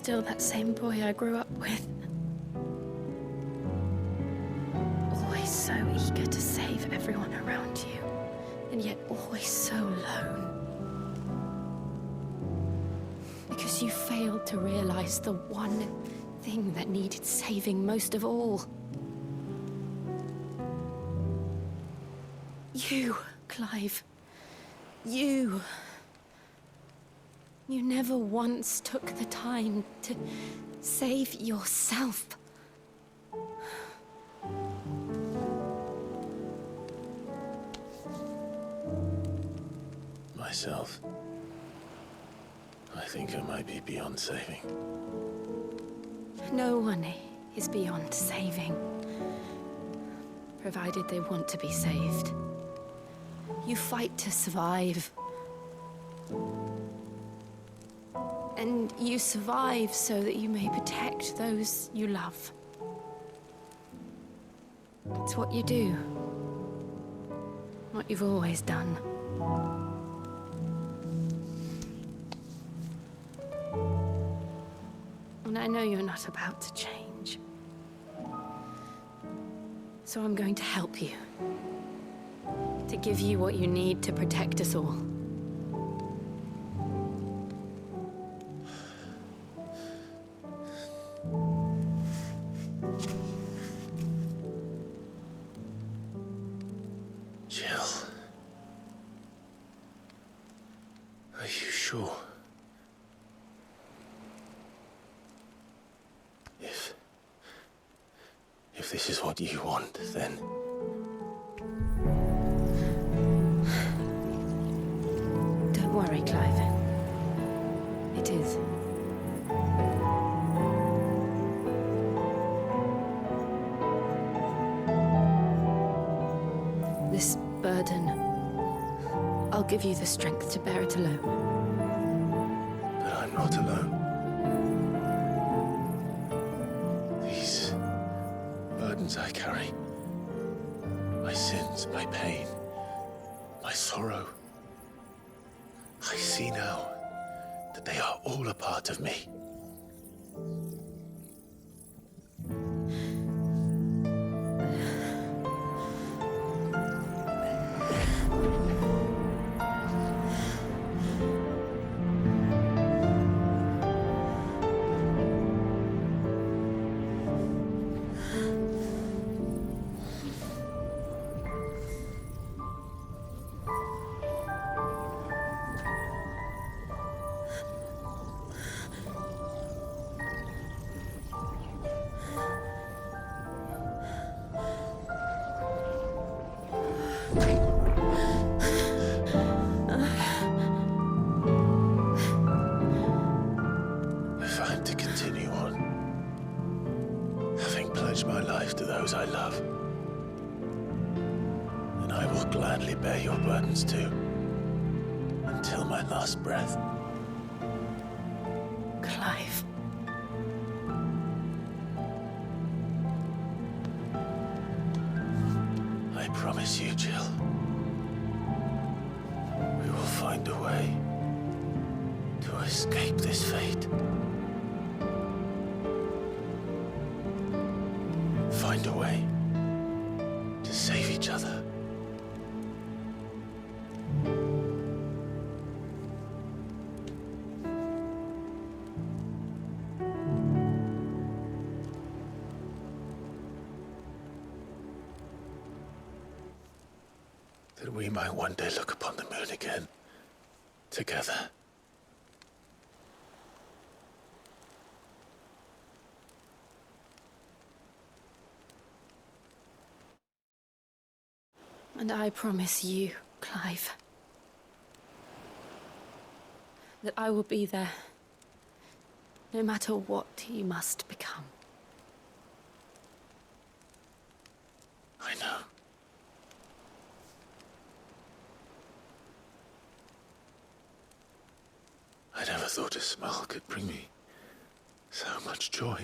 still that same boy I grew up with. Always so eager to save everyone around you, and yet always so alone. Because you failed to realize the one thing that needed saving most of all. You, Clive. You. You never once took the time to save yourself. Myself? I think I might be beyond saving. No one is beyond saving, provided they want to be saved. You fight to survive. And you survive so that you may protect those you love. It's what you do. What you've always done. And I know you're not about to change. So I'm going to help you. To give you what you need to protect us all. Jill. Are you sure? If this is what you want, then... Don't worry, Clive. It is. This burden, I'll give you the strength to bear it alone. But I'm not alone. These burdens I carry, my sins, my pain, my sorrow, I see now that they are all a part of me. If I'm to continue on, having pledged my life to those I love, then I will gladly bear your burdens too, until my last breath. Clive. I promise you, Jill, we will find a way to escape this fate. Find a way to save each other. That we might one day look upon the moon again, together. And I promise you, Clive, that I will be there, no matter what you must become. I know. I never thought a smile could bring me so much joy.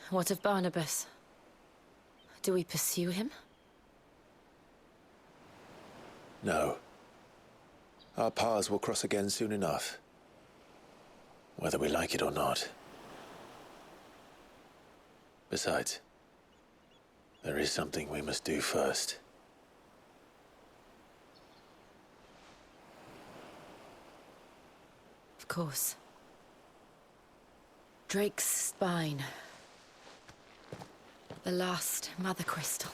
What of Barnabas? Do we pursue him? No. Our paths will cross again soon enough. Whether we like it or not. Besides, there is something we must do first. Of course. Drake's spine. The last Mother Crystal.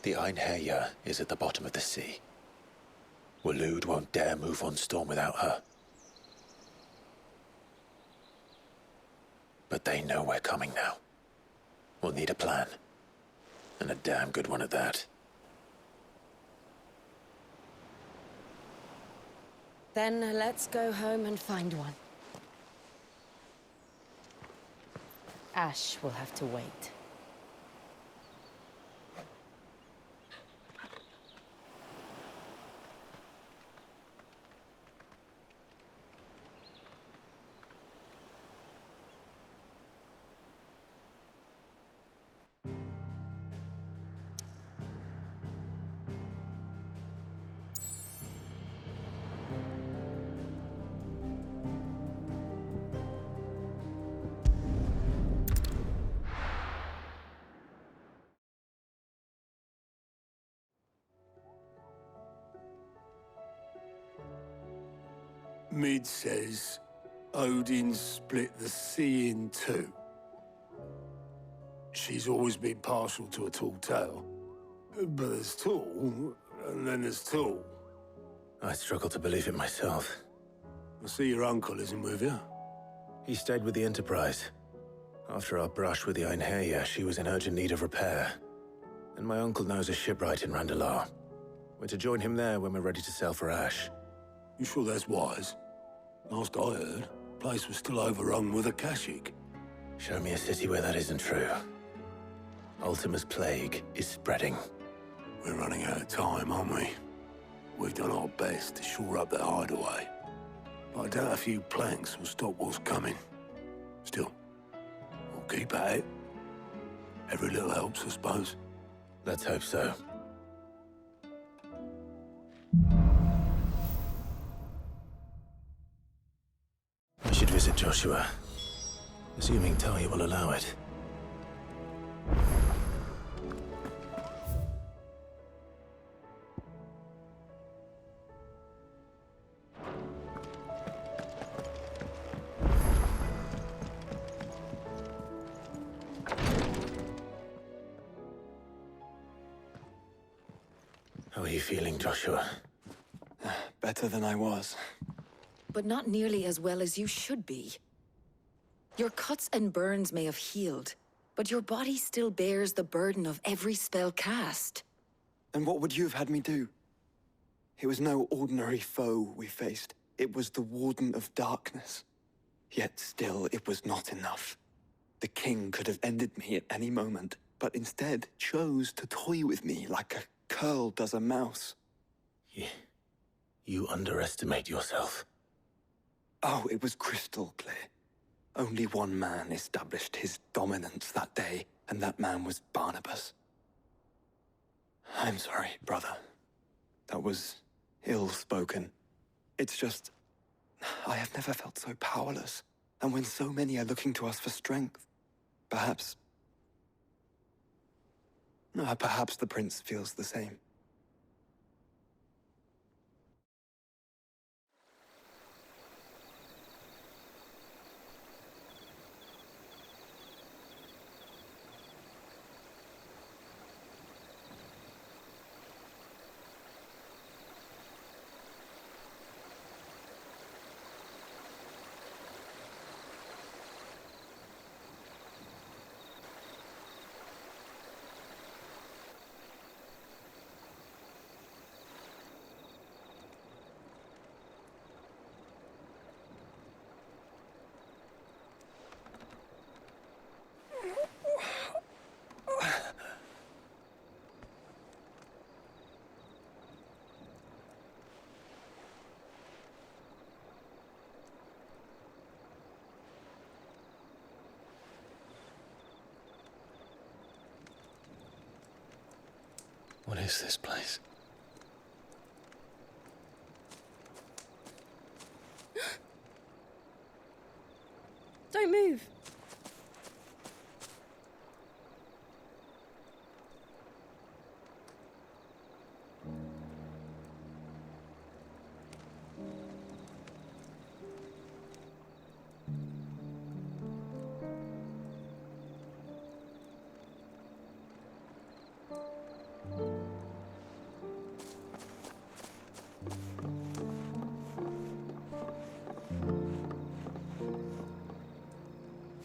The Einherjar is at the bottom of the sea. Waloed won't dare move on Storm without her. But they know we're coming now. We'll need a plan. And a damn good one at that. Then let's go home and find one. Ash will have to wait. Mid says Odin split the sea in two. She's always been partial to a tall tale. But there's tall, and then there's tall. I struggle to believe it myself. I see your uncle isn't with you. He stayed with the Enterprise. After our brush with the Einherjar, she was in urgent need of repair. And my uncle knows a shipwright in Randalar. We're to join him there when we're ready to sail for Ash. You sure that's wise? Last I heard, the place was still overrun with Akashic. Show me a city where that isn't true. Ultima's plague is spreading. We're running out of time, aren't we? We've done our best to shore up that hideaway. But I doubt a few planks will stop what's coming. Still, we'll keep at it. Every little helps, I suppose. Let's hope so. I should visit Joshua. Assuming Talia will allow it. How are you feeling, Joshua? Better than I was. But not nearly as well as you should be. Your cuts and burns may have healed, but your body still bears the burden of every spell cast. And what would you have had me do? It was no ordinary foe we faced. It was the Warden of Darkness. Yet still, it was not enough. The king could have ended me at any moment, but instead chose to toy with me like a curl does a mouse. You underestimate yourself. Oh, it was crystal clear. Only one man established his dominance that day, and that man was Barnabas. I'm sorry, brother. That was ill-spoken. It's just, I have never felt so powerless. And when so many are looking to us for strength, perhaps the prince feels the same. is this place? Don't move.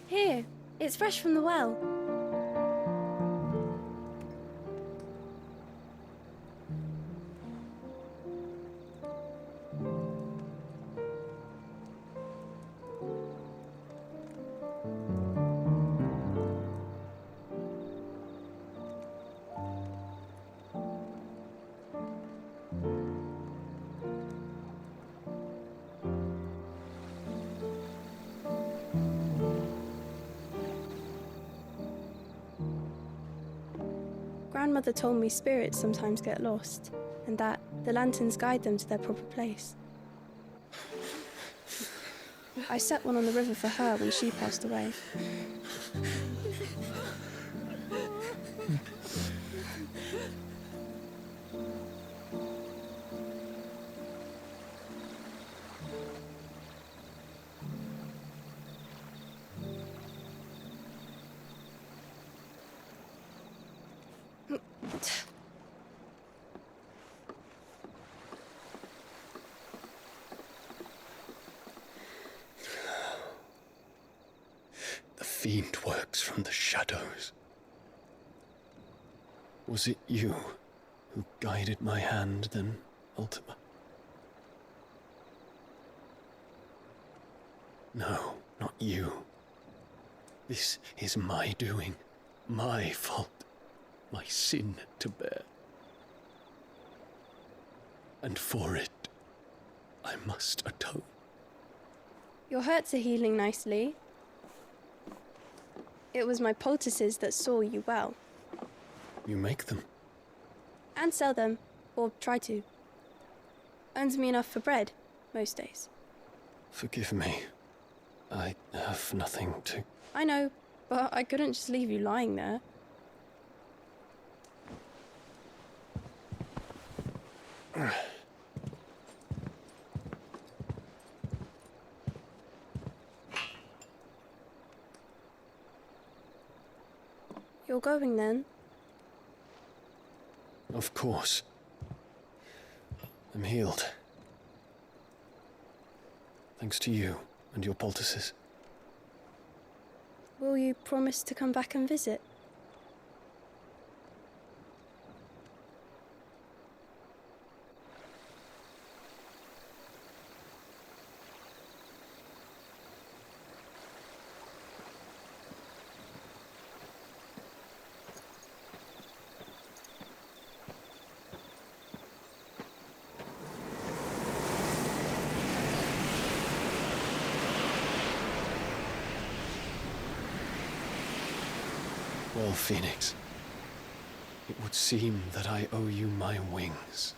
Here, it's fresh from the well. Grandmother told me spirits sometimes get lost, and that the lanterns guide them to their proper place. I set one on the river for her when she passed away. The fiend works from the shadows. Was it you who guided my hand then, Ultima? No, not you. This is my doing, my fault, my sin to bear. And for it, I must atone. Your hurts are healing nicely. It was my poultices that saw you well. You make them? And sell them, or try to. Earns me enough for bread, most days. Forgive me. I have nothing to... I know, but I couldn't just leave you lying there. You're going then? Of course. I'm healed. Thanks to you and your poultices. Will you promise to come back and visit? Well, Phoenix, it would seem that I owe you my wings.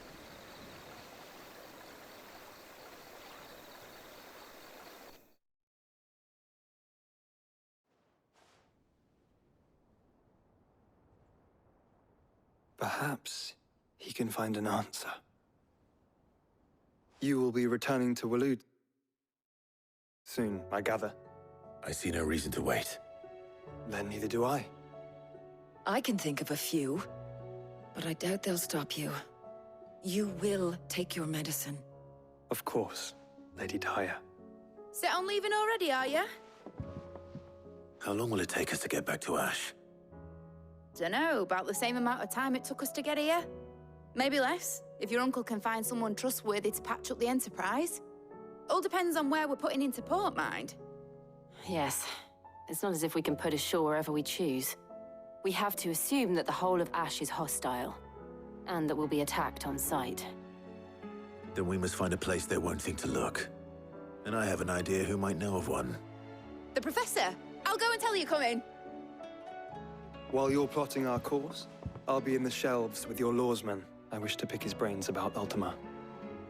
Perhaps he can find an answer. You will be returning to Waloed soon, I gather. I see no reason to wait. Then neither do I. I can think of a few, but I doubt they'll stop you. You will take your medicine. Of course, Lady Daya. Set on leaving already, are you? How long will it take us to get back to Ash? Dunno, about the same amount of time it took us to get here. Maybe less, if your uncle can find someone trustworthy to patch up the Enterprise. All depends on where we're putting into port, mind. Yes. It's not as if we can put ashore wherever we choose. We have to assume that the whole of Ash is hostile, and that we'll be attacked on sight. Then we must find a place they won't think to look. And I have an idea who might know of one. The Professor! I'll go and tell you come in. While you're plotting our course, I'll be in the shelves with your lawsman. I wish to pick his brains about Ultima.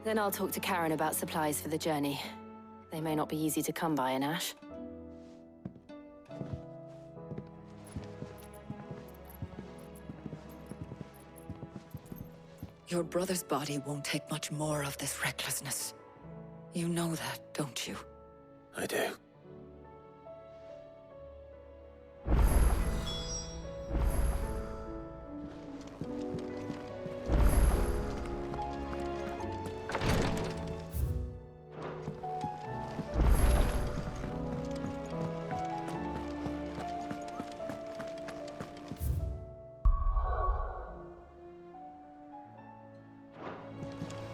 Then I'll talk to Karen about supplies for the journey. They may not be easy to come by in Ash. Your brother's body won't take much more of this recklessness. You know that, don't you? I do.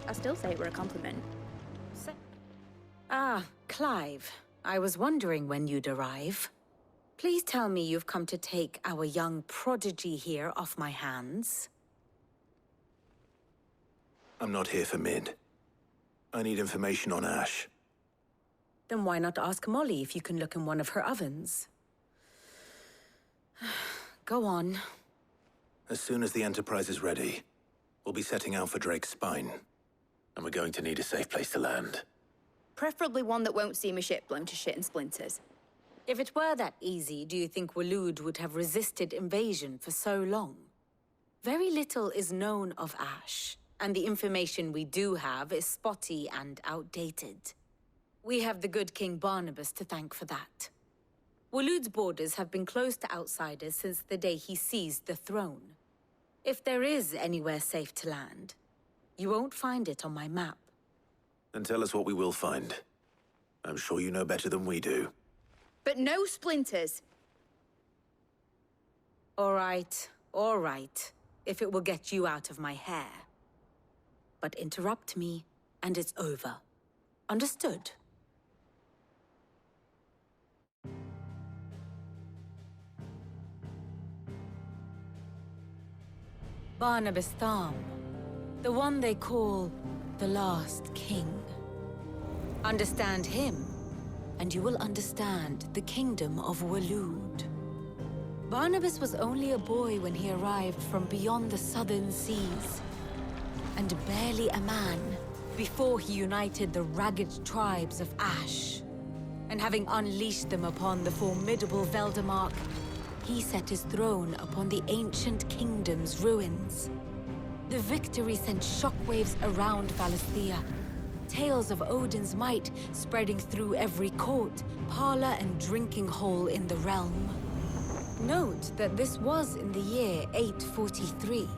I still say it were a compliment. Ah, Clive. I was wondering when you'd arrive. Please tell me you've come to take our young prodigy here off my hands. I'm not here for Mid. I need information on Ash. Then why not ask Molly if you can look in one of her ovens? Go on. As soon as the Enterprise is ready, we'll be setting out for Drake's Spine. And we're going to need a safe place to land. Preferably one that won't see my ship blown to shit and splinters. If it were that easy, do you think Waloed would have resisted invasion for so long? Very little is known of Ash, and the information we do have is spotty and outdated. We have the good King Barnabas to thank for that. Waloed's borders have been closed to outsiders since the day he seized the throne. If there is anywhere safe to land, you won't find it on my map. Then tell us what we will find. I'm sure you know better than we do. But no splinters! All right, if it will get you out of my hair. But interrupt me, and it's over. Understood? Barnabas Tham, the one they call the Last King. Understand him, and you will understand the kingdom of Waloed. Barnabas was only a boy when he arrived from beyond the southern seas, and barely a man before he united the ragged tribes of Ash. And having unleashed them upon the formidable Veldamark, he set his throne upon the ancient kingdom's ruins. The victory sent shockwaves around Valisthea, tales of Odin's might spreading through every court, parlor, and drinking hole in the realm. Note that this was in the year 843,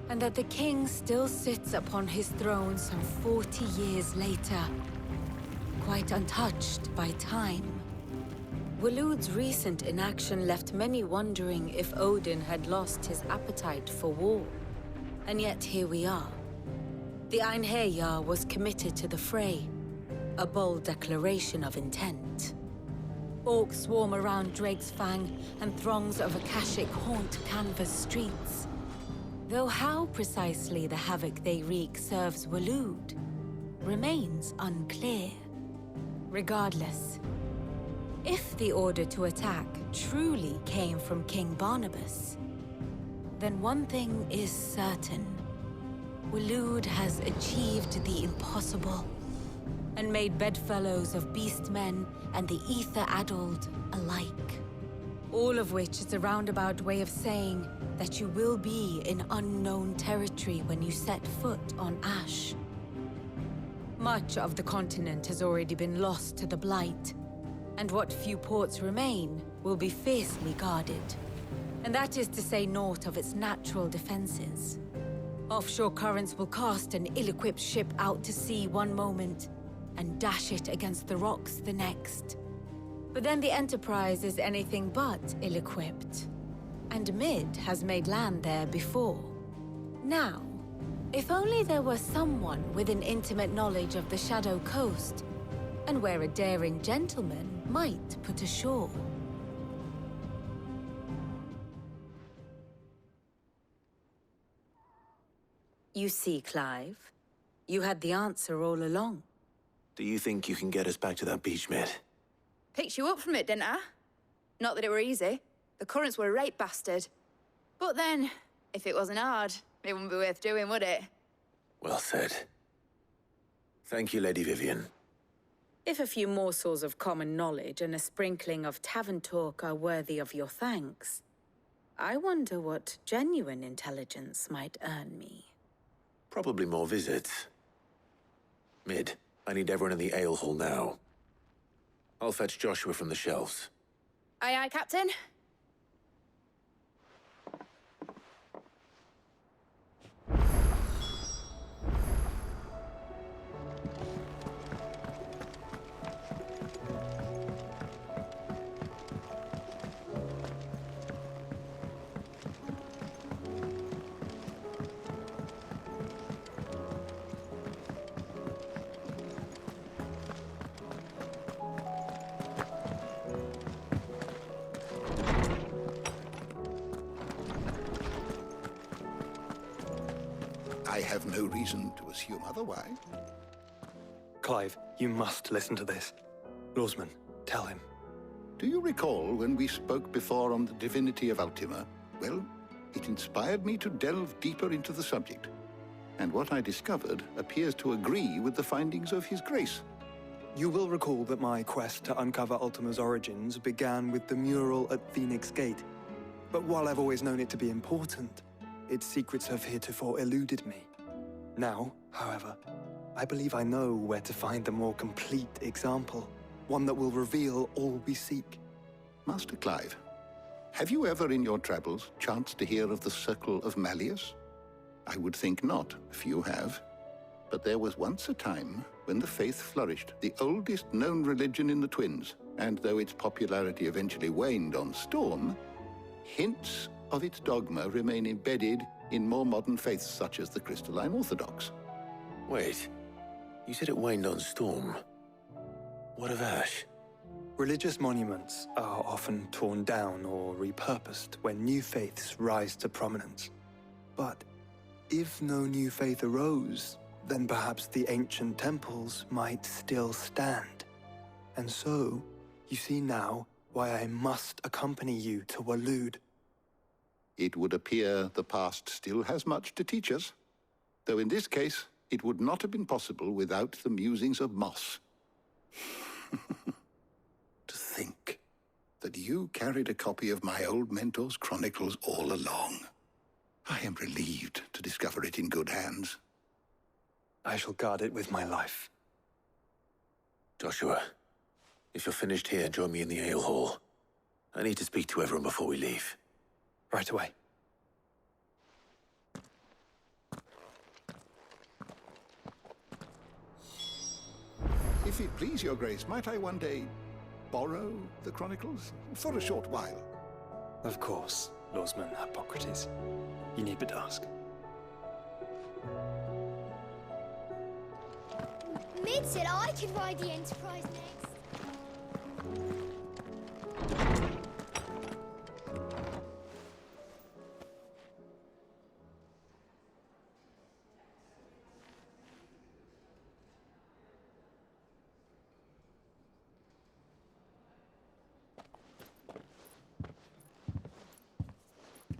and that the king still sits upon his throne some 40 years later, quite untouched by time. Waloed's recent inaction left many wondering if Odin had lost his appetite for war. And yet here we are. The Einherjar was committed to the fray, a bold declaration of intent. Orcs swarm around Drake's Fang, and throngs of Akashic haunt Canva's streets. Though how precisely the havoc they wreak serves Waloed remains unclear. Regardless, if the order to attack truly came from King Barnabas, then one thing is certain. Waloed has achieved the impossible, and made bedfellows of beastmen and the ether-addled alike. All of which is a roundabout way of saying that you will be in unknown territory when you set foot on Ash. Much of the continent has already been lost to the Blight, and what few ports remain will be fiercely guarded. And that is to say naught of its natural defenses. Offshore currents will cast an ill-equipped ship out to sea one moment, and dash it against the rocks the next. But then the Enterprise is anything but ill-equipped. And Mid has made land there before. Now, if only there were someone with an intimate knowledge of the Shadow Coast, and where a daring gentleman might put ashore. You see, Clive, you had the answer all along. Do you think you can get us back to that beach, Mid? Picked you up from it, didn't I? Not that it were easy. The currents were a right bastard. But then, if it wasn't hard, it wouldn't be worth doing, would it? Well said. Thank you, Lady Vivian. If a few morsels of common knowledge and a sprinkling of tavern talk are worthy of your thanks, I wonder what genuine intelligence might earn me. Probably more visits. Mid, I need everyone in the ale hall now. I'll fetch Joshua from the shelves. Aye, aye, Captain. I have no reason to assume otherwise. Clive, you must listen to this. Lawsman, tell him. Do you recall when we spoke before on the divinity of Ultima? Well, it inspired me to delve deeper into the subject. And what I discovered appears to agree with the findings of His Grace. You will recall that my quest to uncover Ultima's origins began with the mural at Phoenix Gate. But while I've always known it to be important, its secrets have heretofore eluded me. Now, however, I believe I know where to find the more complete example, one that will reveal all we seek. Master Clive, have you ever in your travels chanced to hear of the Circle of Malleus? I would think not, if you have. But there was once a time when the faith flourished, the oldest known religion in the Twins, and though its popularity eventually waned on Storm, hints of its dogma remain embedded in more modern faiths such as the Crystalline Orthodox. Wait, you said it waned on Storm. What of Ash? Religious monuments are often torn down or repurposed when new faiths rise to prominence. But if no new faith arose, then perhaps the ancient temples might still stand. And so, you see now why I must accompany you to Waloed. It would appear the past still has much to teach us, though in this case, it would not have been possible without the musings of Moss. To think that you carried a copy of my old mentor's chronicles all along. I am relieved to discover it in good hands. I shall guard it with my life. Joshua, if you're finished here, join me in the ale hall. I need to speak to everyone before we leave. Right away. If it please your grace, might I one day borrow the chronicles? For a short while. Of course, Lawsman Hippocrates. You need but ask. Mid said I could ride the Enterprise next.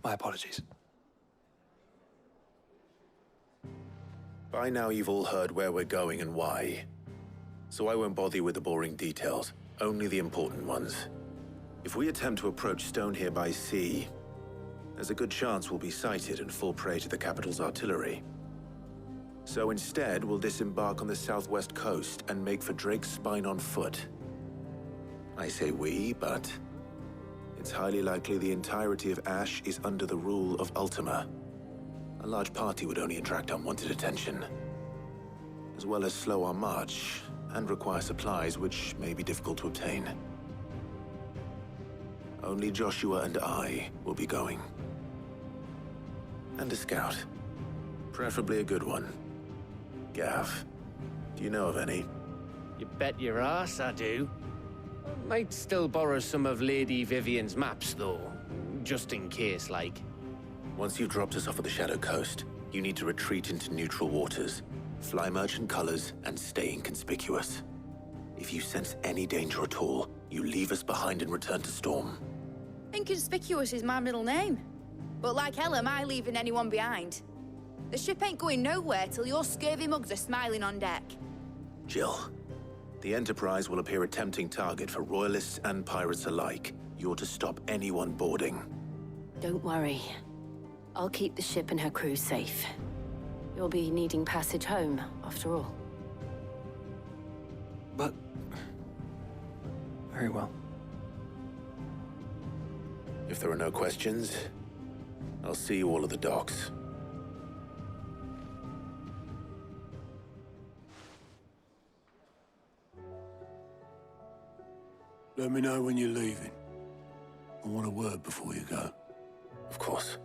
My apologies. By now you've all heard where we're going and why. So I won't bother you with the boring details, only the important ones. If we attempt to approach Stone here by sea, there's a good chance we'll be sighted and fall prey to the capital's artillery. So instead, we'll disembark on the southwest coast and make for Drake's Spine on foot. I say we, but it's highly likely the entirety of Ash is under the rule of Ultima. A large party would only attract unwanted attention, as well as slow our march and require supplies which may be difficult to obtain. Only Joshua and I will be going. And a scout. Preferably a good one. Gav, do you know of any? You bet your ass I do. Might still borrow some of Lady Vivian's maps, though. Just in case, like. Once you've dropped us off at the Shadow Coast, you need to retreat into neutral waters, fly merchant colors, and stay inconspicuous. If you sense any danger at all, you leave us behind and return to Storm. Inconspicuous is my middle name. But like hell am I leaving anyone behind. The ship ain't going nowhere till your scurvy mugs are smiling on deck. Jill, the Enterprise will appear a tempting target for royalists and pirates alike. You're to stop anyone boarding. Don't worry. I'll keep the ship and her crew safe. You'll be needing passage home, after all. But... very well. If there are no questions, I'll see you all at the docks. Let me know when you're leaving. I want a word before you go. Of course.